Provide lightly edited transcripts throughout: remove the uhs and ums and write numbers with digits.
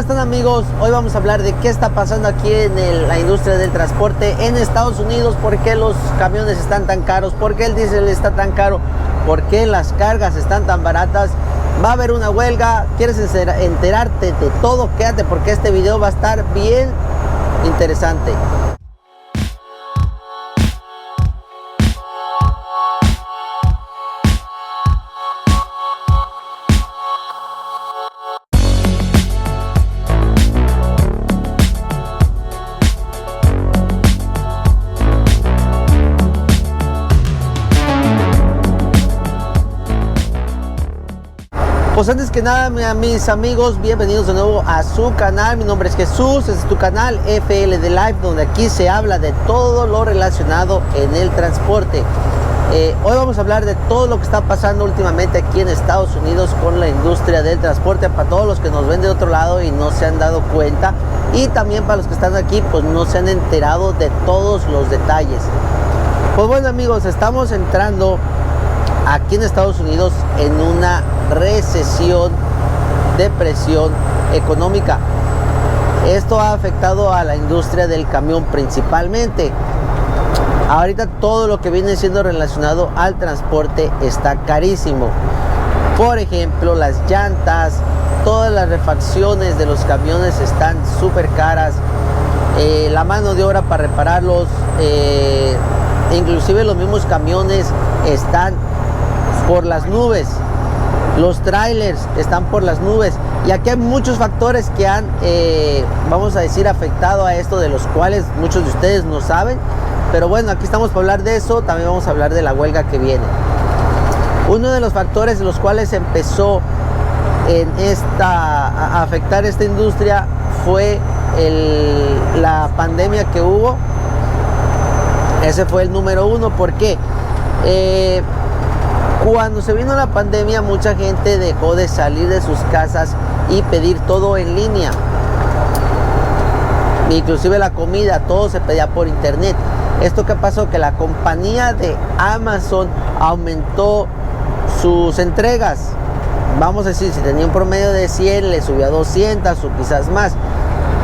están, amigos? Hoy vamos a hablar de qué está pasando aquí en la industria del transporte en Estados Unidos. ¿Por qué los camiones están tan caros? ¿Por qué el diésel está tan caro? ¿Por qué las cargas están tan baratas? Va a haber una huelga. ¿Quieres enterarte de todo? Quédate porque este video va a estar bien interesante. Pues antes que nada, mis amigos, bienvenidos de nuevo a su canal. Mi nombre es Jesús, este es tu canal FLD Live, donde aquí se habla de todo lo relacionado en el transporte. Hoy vamos a hablar de todo lo que está pasando últimamente aquí en Estados Unidos con la industria del transporte, para todos los que nos ven de otro lado y no se han dado cuenta, y también para los que están aquí pues no se han enterado de todos los detalles. Pues bueno, amigos, estamos entrando aquí en Estados Unidos en una recesión, depresión económica. Esto ha afectado a la industria del camión principalmente. Ahorita todo lo que viene siendo relacionado al transporte está carísimo. Por ejemplo, las llantas, todas las refacciones de los camiones están súper caras. La mano de obra para repararlos, inclusive los mismos camiones están por las nubes. Los trailers están por las nubes. Y aquí hay muchos factores que han, vamos a decir, afectado a esto, de los cuales muchos de ustedes no saben. Pero bueno, aquí estamos para hablar de eso. También vamos a hablar de la huelga que viene. Uno de los factores de los cuales empezó a afectar esta industria fue la pandemia que hubo. Ese fue el número uno. ¿Por qué? Cuando se vino la pandemia, mucha gente dejó de salir de sus casas y pedir todo en línea. Inclusive la comida, todo se pedía por internet. ¿Esto qué pasó? Que la compañía de Amazon aumentó sus entregas. Vamos a decir, si tenía un promedio de 100, le subió a 200 o quizás más.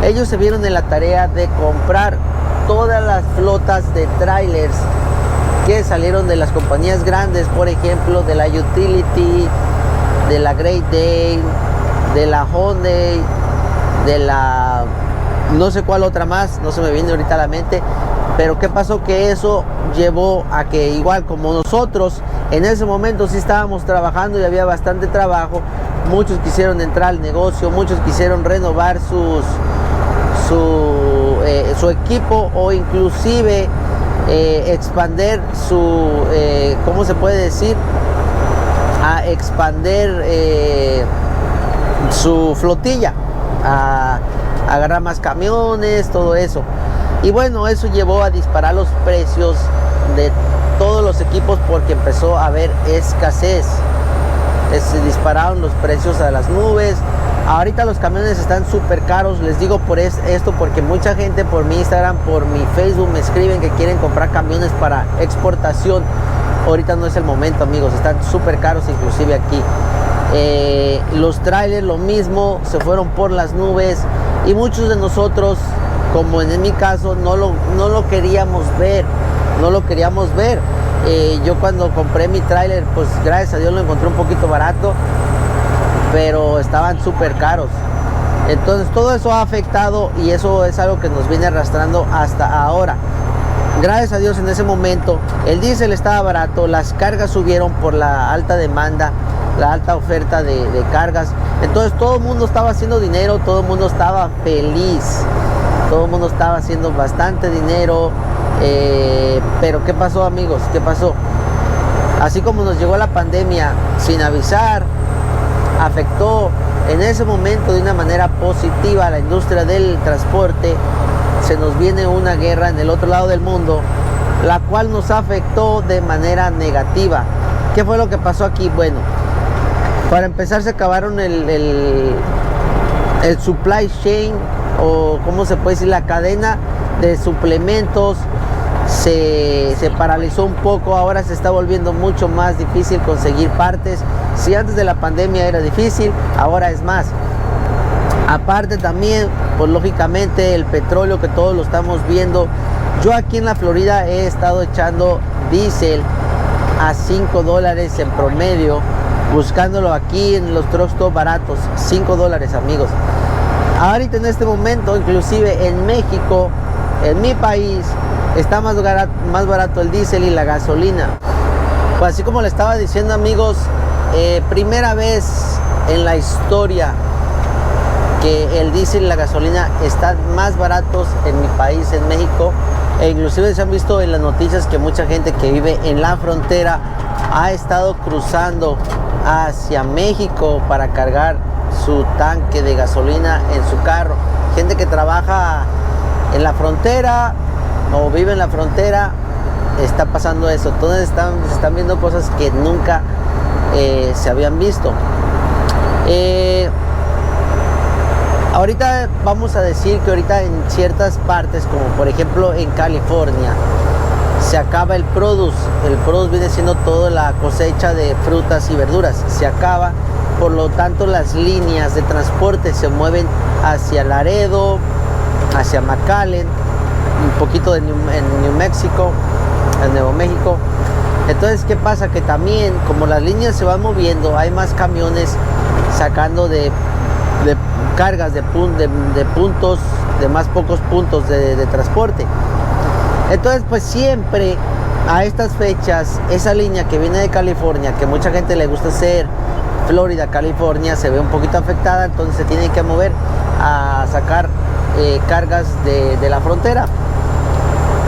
Ellos se vieron en la tarea de comprar todas las flotas de trailers que salieron de las compañías grandes, por ejemplo, de la Utility, de la Great Dane, de la Hyundai, de la no sé cuál otra más, no se me viene ahorita a la mente. Pero ¿qué pasó? Que eso llevó a que, igual como nosotros en ese momento sí estábamos trabajando y había bastante trabajo, muchos quisieron entrar al negocio, muchos quisieron renovar su equipo, o inclusive expander ¿cómo se puede decir? A expander su flotilla, a agarrar más camiones, todo eso. Y bueno, eso llevó a disparar los precios de todos los equipos, porque empezó a haber escasez. Se dispararon los precios a las nubes. Ahorita los camiones están súper caros. Les digo por esto porque mucha gente por mi Instagram, por mi Facebook me escriben que quieren comprar camiones para exportación. Ahorita no es el momento, amigos, están súper caros, inclusive aquí. Los trailers lo mismo, se fueron por las nubes, y muchos de nosotros, como en mi caso, no lo queríamos ver. Yo cuando compré mi trailer, pues gracias a Dios lo encontré un poquito barato, pero estaban súper caros. Entonces todo eso ha afectado, y eso es algo que nos viene arrastrando hasta ahora. Gracias a Dios en ese momento el diésel estaba barato, las cargas subieron por la alta demanda, la alta oferta de cargas. Entonces todo el mundo estaba haciendo dinero, todo el mundo estaba feliz, todo el mundo estaba haciendo bastante dinero. Pero ¿qué pasó, amigos? ¿Qué pasó? Así como nos llegó la pandemia sin avisar, afectó en ese momento de una manera positiva a la industria del transporte. Se nos viene una guerra en el otro lado del mundo, la cual nos afectó de manera negativa. ¿Qué fue lo que pasó aquí? Bueno, para empezar se acabaron el supply chain, o cómo se puede decir, la cadena de suplementos. Se paralizó un poco. Ahora se está volviendo mucho más difícil conseguir partes. Si antes de la pandemia era difícil, ahora es más. Aparte también, pues lógicamente el petróleo que todos lo estamos viendo. Yo aquí en la Florida he estado echando diésel a $5 en promedio, buscándolo aquí en los trucks todos baratos, $5 amigos. Ahorita en este momento, inclusive en México, en mi país, está más barato el diésel y la gasolina. Pues así como le estaba diciendo amigos, primera vez en la historia que el diésel y la gasolina están más baratos en mi país, en México. E inclusive se han visto en las noticias que mucha gente que vive en la frontera ha estado cruzando hacia México para cargar su tanque de gasolina en su carro. Gente que trabaja en la frontera o vive en la frontera, está pasando eso. Entonces se están viendo cosas que nunca se habían visto. Ahorita vamos a decir que ahorita en ciertas partes, como por ejemplo en California, se acaba el produce. El produce viene siendo toda la cosecha de frutas y verduras. Se acaba, por lo tanto las líneas de transporte se mueven hacia Laredo, hacia McAllen, un poquito en New México, en Nuevo México. Entonces, ¿qué pasa? Que también, como las líneas se van moviendo, hay más camiones sacando de cargas de puntos, de más pocos puntos de transporte. Entonces, pues siempre a estas fechas, esa línea que viene de California, que mucha gente le gusta hacer, Florida, California, se ve un poquito afectada, entonces se tiene que mover a sacar cargas de la frontera.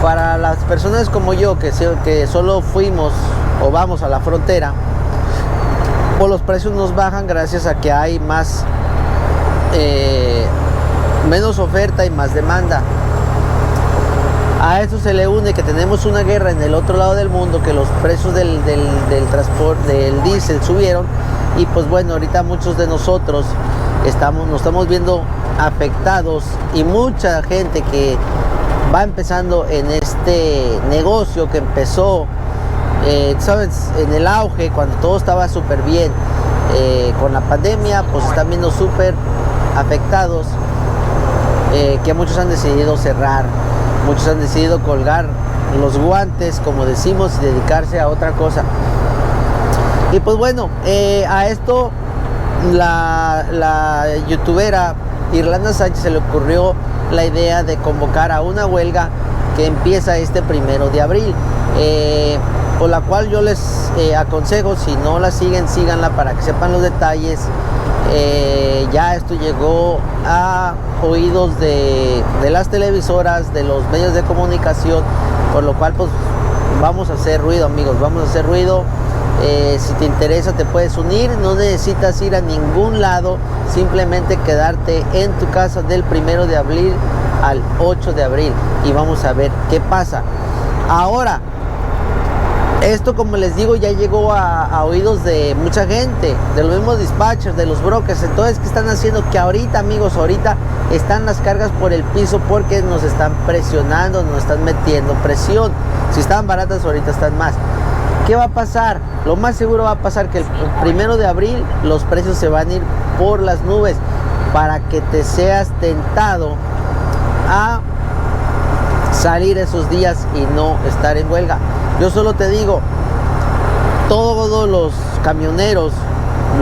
Para las personas como yo, que solo fuimos o vamos a la frontera, pues los precios nos bajan gracias a que hay menos oferta y más demanda. A esto se le une que tenemos una guerra en el otro lado del mundo, que los precios del transporte, del diésel subieron, y pues bueno, ahorita muchos de nosotros nos estamos viendo afectados, y mucha gente que va empezando en este negocio que empezó, ¿sabes? En el auge, cuando todo estaba súper bien, con la pandemia, pues están viendo súper afectados, que muchos han decidido cerrar, muchos han decidido colgar los guantes, como decimos, y dedicarse a otra cosa. Y pues bueno, a esto la youtubera Irlanda Sánchez se le ocurrió la idea de convocar a una huelga que empieza este 1 de abril, por la cual yo les aconsejo, si no la siguen, síganla para que sepan los detalles. Ya esto llegó a oídos de las televisoras, de los medios de comunicación, por lo cual pues vamos a hacer ruido, amigos, vamos a hacer ruido. Si te interesa, te puedes unir, no necesitas ir a ningún lado, simplemente quedarte en tu casa del 1 de abril al 8 de abril y vamos a ver qué pasa. Ahora, esto, como les digo, ya llegó a oídos de mucha gente, de los mismos dispatchers, de los brokers. Entonces, ¿qué están haciendo? Que ahorita, amigos, ahorita están las cargas por el piso porque nos están presionando, nos están metiendo presión. Si estaban baratas, ahorita están más. ¿Qué va a pasar? Lo más seguro va a pasar que el 1 de abril los precios se van a ir por las nubes, para que te seas tentado a salir esos días y no estar en huelga. Yo solo te digo, todos los camioneros,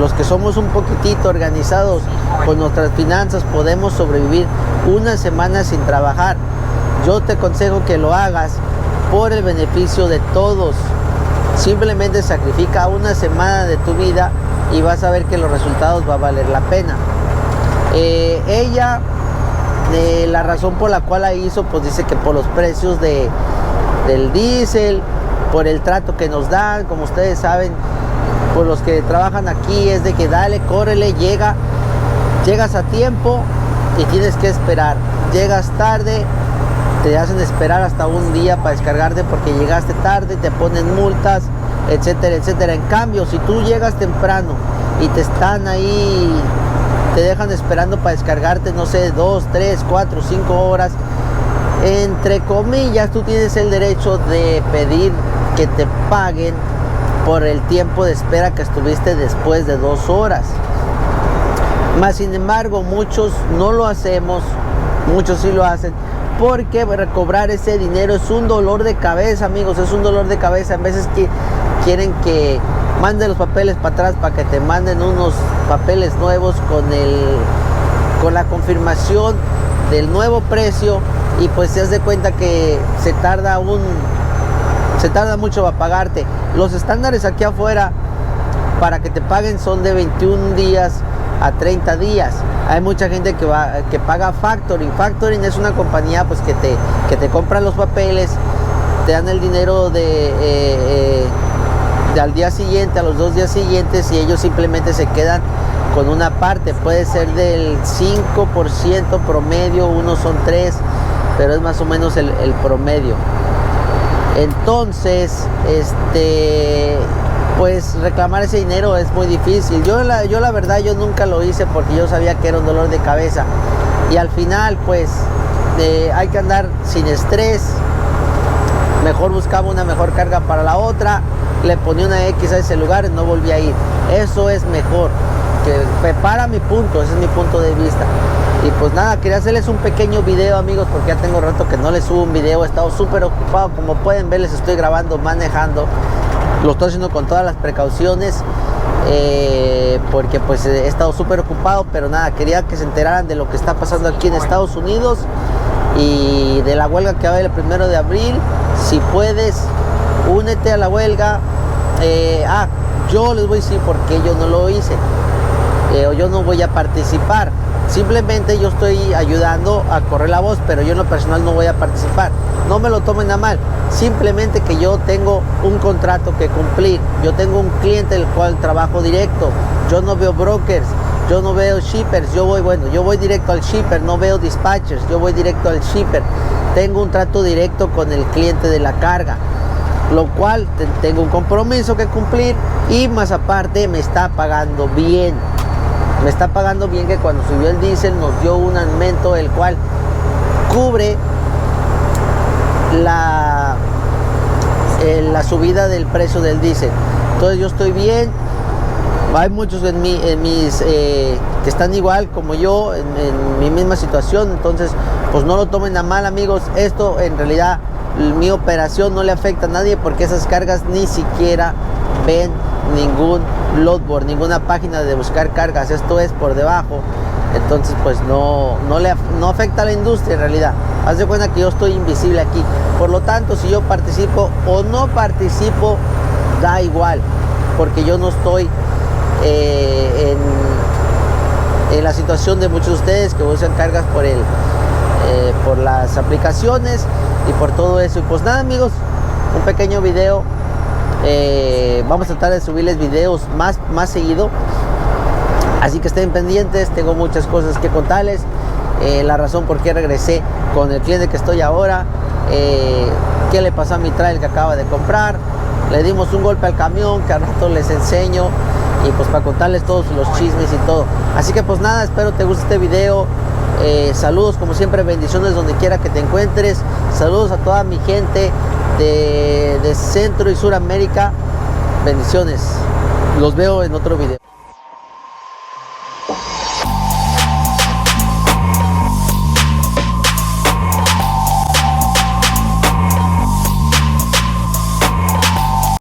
los que somos un poquitito organizados con nuestras finanzas, podemos sobrevivir una semana sin trabajar. Yo te aconsejo que lo hagas por el beneficio de todos. Simplemente sacrifica una semana de tu vida y vas a ver que los resultados va a valer la pena. Ella, la razón por la cual la hizo, pues dice que por los precios del diésel, por el trato que nos dan, como ustedes saben, por los que trabajan aquí, es de que dale, córrele, llegas a tiempo y tienes que esperar. Llegas tarde, te hacen esperar hasta un día para descargarte porque llegaste tarde, te ponen multas, etcétera, etcétera. En cambio, si tú llegas temprano y te están ahí, te dejan esperando para descargarte, no sé, 2, 3, 4, 5 horas, entre comillas, tú tienes el derecho de pedir que te paguen por el tiempo de espera que estuviste después de 2 horas. Más sin embargo, muchos no lo hacemos, muchos sí lo hacen, porque recobrar ese dinero es un dolor de cabeza, amigos, es un dolor de cabeza. En veces que quieren que manden los papeles para atrás para que te manden unos papeles nuevos con la confirmación del nuevo precio, y pues se das cuenta que se tarda mucho para pagarte. Los estándares aquí afuera para que te paguen son de 21 días a 30 días. Hay mucha gente que paga factoring. Factoring es una compañía pues que te compran los papeles, te dan el dinero de al día siguiente, a los 2 días siguientes, y ellos simplemente se quedan con una parte. Puede ser del 5% promedio, unos son 3, pero es más o menos el promedio. Entonces, pues reclamar ese dinero es muy difícil. Yo la verdad, yo nunca lo hice porque yo sabía que era un dolor de cabeza, y al final pues hay que andar sin estrés. Mejor buscaba una mejor carga para la otra, le ponía una X a ese lugar y no volví a ir. Eso es mejor, para mi punto, ese es mi punto de vista. Y pues nada, quería hacerles un pequeño video, amigos, porque ya tengo rato que no les subo un video. He estado súper ocupado, como pueden ver, les estoy grabando manejando. Lo estoy haciendo con todas las precauciones, porque pues he estado súper ocupado. Pero nada, quería que se enteraran de lo que está pasando aquí en Estados Unidos y de la huelga que va a haber el 1 de abril. Si puedes, únete a la huelga. Yo les voy a decir por qué yo no lo hice, o yo no voy a participar. Simplemente yo estoy ayudando a correr la voz, pero yo en lo personal no voy a participar. No me lo tomen a mal, simplemente que yo tengo un contrato que cumplir. Yo tengo un cliente el cual trabajo directo. Yo no veo brokers, yo no veo shippers. Yo voy directo al shipper, no veo dispatchers, yo voy directo al shipper. Tengo un trato directo con el cliente de la carga, lo cual tengo un compromiso que cumplir, y más aparte me está pagando bien. Me está pagando bien, que cuando subió el diésel nos dio un aumento el cual cubre la subida del precio del diésel. Entonces yo estoy bien. Hay muchos que están igual como yo, en mi misma situación. Entonces pues no lo tomen a mal, amigos. Esto en realidad, mi operación no le afecta a nadie, porque esas cargas ni siquiera ven ningún loadboard, ninguna página de buscar cargas. Esto es por debajo. Entonces pues no afecta a la industria en realidad. Haz de cuenta que yo estoy invisible aquí. Por lo tanto, si yo participo o no participo, da igual, porque yo no estoy en la situación de muchos de ustedes que usan cargas por las aplicaciones y por todo eso. Y pues nada, amigos, un pequeño video. Vamos a tratar de subirles videos más seguido, así que estén pendientes. Tengo muchas cosas que contarles, la razón por qué regresé con el cliente que estoy ahora, qué le pasó a mi trailer que acaba de comprar. Le dimos un golpe al camión que al rato les enseño, y pues para contarles todos los chismes y todo. Así que pues nada, espero te guste este video. Saludos como siempre, bendiciones donde quiera que te encuentres. Saludos a toda mi gente de Centro y Suramérica. Bendiciones. Los veo en otro video.